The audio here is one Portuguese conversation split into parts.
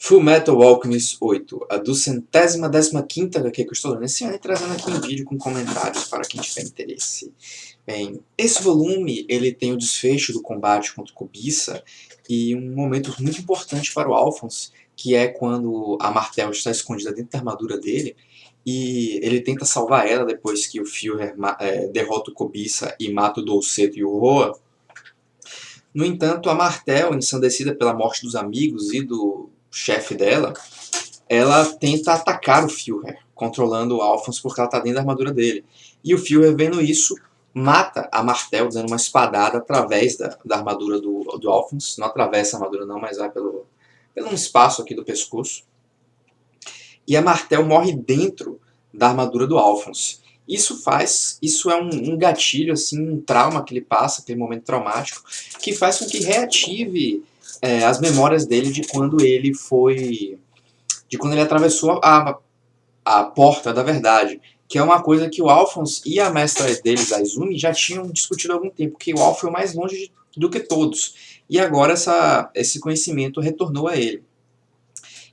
Fullmetal Alchemist 8, a 215ª HQ que eu estou lendo esse ano e trazendo aqui um vídeo com comentários para quem tiver interesse. Bem, esse volume ele tem o desfecho do combate contra o Cobiça e um momento muito importante para o Alphonse, que é quando a Martel está escondida dentro da armadura dele e ele tenta salvar ela depois que o Führer derrota o Cobiça e mata o Dolceto e o Roa. No entanto, a Martel, ensandecida pela morte dos amigos e do chefe dela, ela tenta atacar o Führer, controlando o Alphonse porque ela está dentro da armadura dele. E o Führer, vendo isso, mata a Martel, dando uma espadada através da armadura do Alphonse. Não atravessa a armadura não, mas vai pelo um espaço aqui do pescoço. E a Martel morre dentro da armadura do Alphonse. Isso é um gatilho, assim, um trauma que ele passa, aquele momento traumático, que faz com que reative as memórias dele de quando ele atravessou a porta da verdade, que é uma coisa que o Alphonse e a mestra deles, a Izumi, já tinham discutido há algum tempo, que o Alphonse foi mais longe do que todos, e agora esse conhecimento retornou a ele.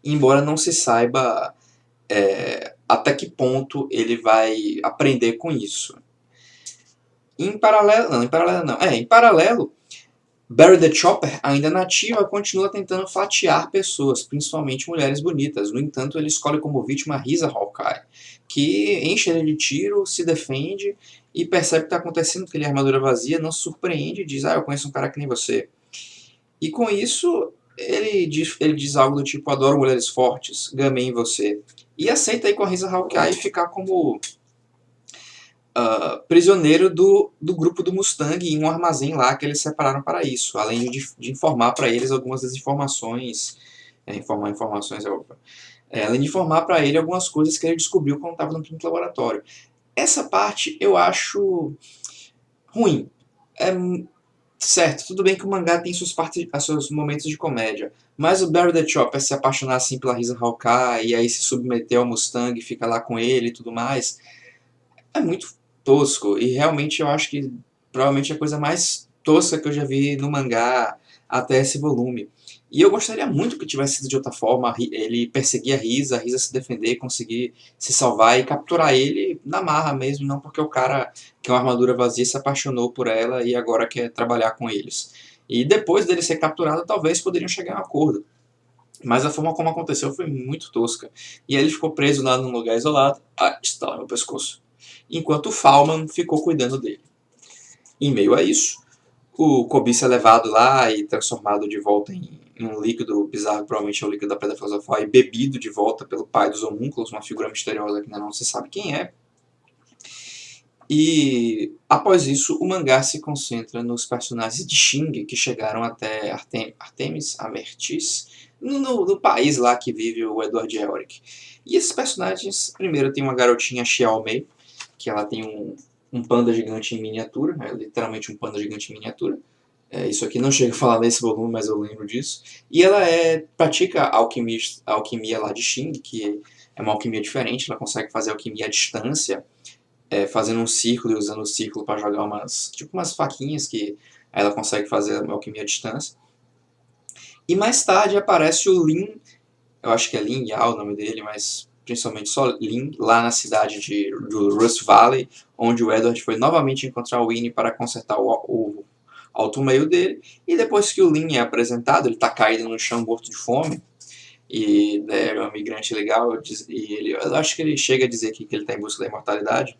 Embora não se saiba até que ponto ele vai aprender com isso. Em paralelo, Barry the Chopper, ainda nativa, continua tentando fatiar pessoas, principalmente mulheres bonitas. No entanto, ele escolhe como vítima a Risa Hawkeye, que enche ele de tiro, se defende e percebe que está acontecendo, que ele é armadura vazia, não se surpreende e diz: eu conheço um cara que nem você. E com isso, ele diz algo do tipo: adoro mulheres fortes, gamei em você. E aceita ir com a Risa Hawkeye e ficar como prisioneiro do grupo do Mustang em um armazém lá que eles separaram para isso, além de informar para eles algumas das informações, além de informar para ele algumas coisas que ele descobriu quando estava no quinto laboratório. Essa parte eu acho ruim. Certo, tudo bem que o mangá tem seus momentos de comédia, mas o Barry the Chopper se apaixonar assim pela Risa Hawkeye e aí se submeter ao Mustang e ficar lá com ele e tudo mais, é muito tosco. E realmente eu acho que provavelmente é a coisa mais tosca que eu já vi no mangá até esse volume. E eu gostaria muito que tivesse sido de outra forma, ele perseguir a Risa se defender, conseguir se salvar e capturar ele na marra mesmo, não porque o cara que é uma armadura vazia se apaixonou por ela e agora quer trabalhar com eles. E depois dele ser capturado, talvez poderiam chegar a um acordo. Mas a forma como aconteceu foi muito tosca. E aí ele ficou preso lá num lugar isolado. Está lá no pescoço. Enquanto o Falman ficou cuidando dele. Em meio a isso, o Cobiça é levado lá e transformado de volta em um líquido bizarro, provavelmente é o líquido da Pedra Filosofal, e bebido de volta pelo pai dos homúnculos, uma figura misteriosa que ainda não se sabe quem é. E após isso, o mangá se concentra nos personagens de Xing que chegaram até Artemis Amertis, no país lá que vive o Edward Elric. E esses personagens, primeiro tem uma garotinha Xiaomei, que ela tem um panda gigante em miniatura, literalmente um panda gigante em miniatura. Isso aqui não chega a falar nesse volume, mas eu lembro disso. E ela pratica a alquimia lá de Xing, que é uma alquimia diferente, ela consegue fazer alquimia à distância, fazendo um círculo e usando o círculo para jogar umas faquinhas que ela consegue fazer uma alquimia à distância. E mais tarde aparece o Lin, eu acho que é Lin Yao o nome dele, mas principalmente só Lin, lá na cidade do Rust Valley, onde o Edward foi novamente encontrar o Winnie para consertar o auto-mail dele. E depois que o Lin é apresentado, ele está caído no chão morto de fome, e é um imigrante legal, e eu acho que ele chega a dizer que ele está em busca da imortalidade.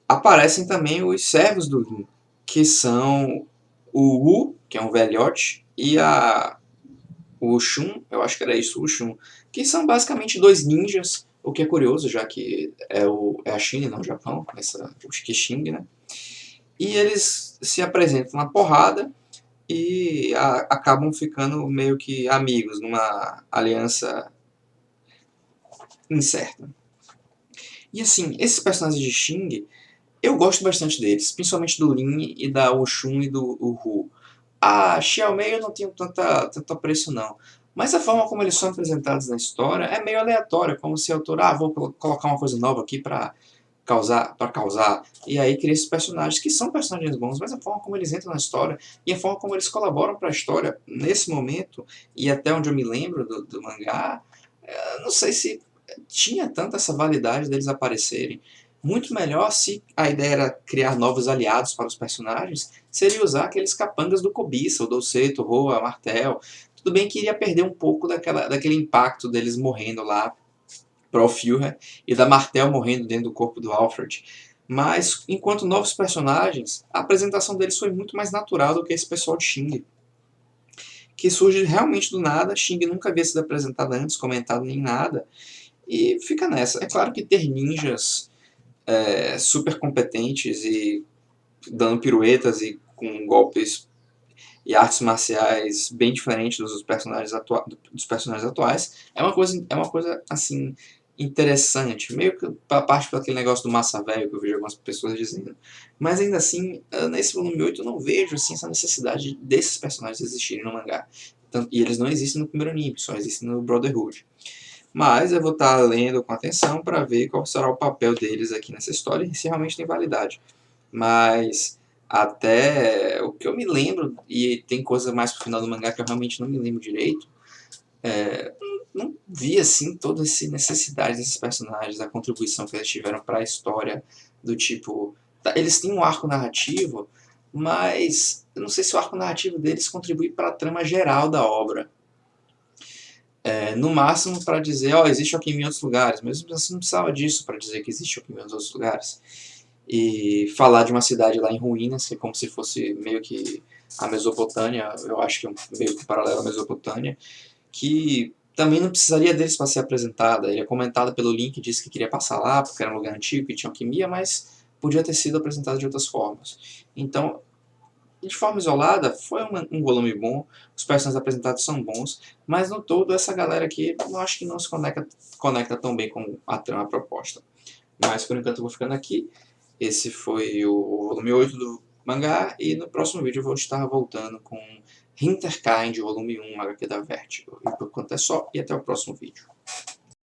Aparecem também os servos do Lin, que são o Wu, que é um velhote, e o Shun, eu acho que era isso, o Shun, que são basicamente dois ninjas, o que é curioso, já que é a China e não o Japão, o Xing, né? E eles se apresentam na porrada e acabam ficando meio que amigos, numa aliança incerta. E assim, esses personagens de Xing, eu gosto bastante deles, principalmente do Lin e da Oshun e do Hu. A Xiaomei eu não tenho tanto apreço não, mas a forma como eles são apresentados na história é meio aleatória, como se o autor, vou colocar uma coisa nova aqui pra causar. E aí cria esses personagens que são personagens bons, mas a forma como eles entram na história e a forma como eles colaboram para a história nesse momento, e até onde eu me lembro do mangá, eu não sei se tinha tanta essa validade deles aparecerem. Muito melhor, se a ideia era criar novos aliados para os personagens, seria usar aqueles capangas do Cobiça, o Dolceto, o Roa, Martel. Tudo bem que iria perder um pouco daquele impacto deles morrendo lá para o Führer e da Martel morrendo dentro do corpo do Alfred. Mas, enquanto novos personagens, a apresentação deles foi muito mais natural do que esse pessoal de Xing, que surge realmente do nada. Xing nunca havia sido apresentado antes, comentado nem nada, e fica nessa. É claro que ter ninjas super competentes e dando piruetas e com golpes e artes marciais bem diferentes dos personagens atuais é uma coisa assim interessante, meio que a parte daquele negócio do massa velho que eu vejo algumas pessoas dizendo, mas ainda assim nesse volume 8 eu não vejo assim essa necessidade desses personagens existirem no mangá, e eles não existem no primeiro anime, só existem no Brotherhood. Mas eu vou estar lendo com atenção para ver qual será o papel deles aqui nessa história e se realmente tem validade. Mas até o que eu me lembro, e tem coisa mais pro final do mangá que eu realmente não me lembro direito, não vi assim toda essa necessidade desses personagens, a contribuição que eles tiveram para a história, do tipo, eles têm um arco narrativo, mas eu não sei se o arco narrativo deles contribui para a trama geral da obra. No máximo para dizer, ó, existe alquimia em outros lugares, mas você não precisava disso para dizer que existe alquimia em outros lugares. E falar de uma cidade lá em ruínas, que é como se fosse meio que a Mesopotâmia, eu acho que é meio que paralelo à Mesopotâmia, que também não precisaria deles para ser apresentada. Ele é comentado pelo Link, disse que queria passar lá, porque era um lugar antigo que tinha alquimia, mas podia ter sido apresentado de outras formas. Então, de forma isolada, foi um volume bom, os personagens apresentados são bons, mas no todo essa galera aqui eu acho que não se conecta tão bem com a trama proposta. Mas por enquanto eu vou ficando aqui. Esse foi o volume 8 do mangá, e no próximo vídeo eu vou estar voltando com Hinterkind, volume 1, HQ da Vertigo. E por enquanto é só, e até o próximo vídeo.